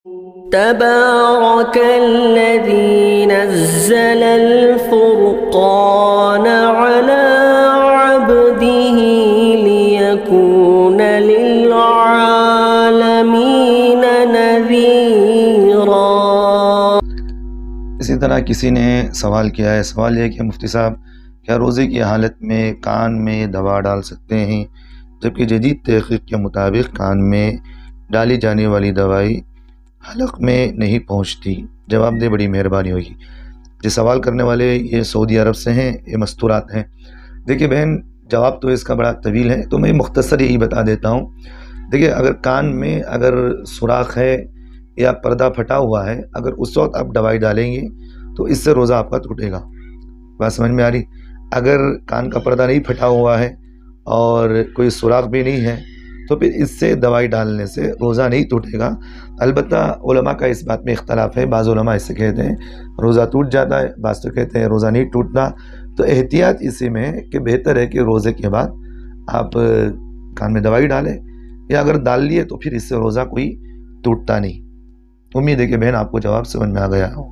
तबारकल्लज़ी नज़्ज़लल फ़ुरक़ान अला अब्दिही लियकून लिलआलमीन नज़ीरा। इसी तरह किसी ने सवाल किया है, सवाल यह कि मुफ्ती साहब क्या रोज़े की हालत में कान में दवा डाल सकते हैं, जबकि जदीद तहक़ीक़ के मुताबिक कान में डाली जाने वाली दवाई हलक़ में नहीं पहुँचती। जवाब दे, बड़ी मेहरबानी होगी। जो सवाल करने वाले ये सऊदी अरब से हैं, ये मस्तूरात हैं। देखिए बहन, जवाब तो इसका बड़ा तवील है, तो मैं मुख्तसर यही बता देता हूँ। देखिए, अगर कान में अगर सुराख है या पर्दा फटा हुआ है, अगर उस वक्त आप दवाई डालेंगे तो इससे रोज़ा आपका टूटेगा। बात समझ में आ रही? अगर कान का पर्दा नहीं फटा हुआ है और कोई सुराख भी नहीं है तो फिर इससे दवाई डालने से रोज़ा नहीं टूटेगा। अलबत्ता उलमा का इस बात में इख्तलाफ है। बाज़ उलमा इससे कहते हैं रोज़ा टूट जाता है, बाज़ तो कहते हैं रोज़ा नहीं टूटता। तो एहतियात इसी में है कि बेहतर है कि रोज़े के बाद आप कान में दवाई डालें, या अगर डाल लिए तो फिर इससे रोज़ा कोई टूटता नहीं। उम्मीद है कि बहन आपको जवाब समझ में आ गया हो।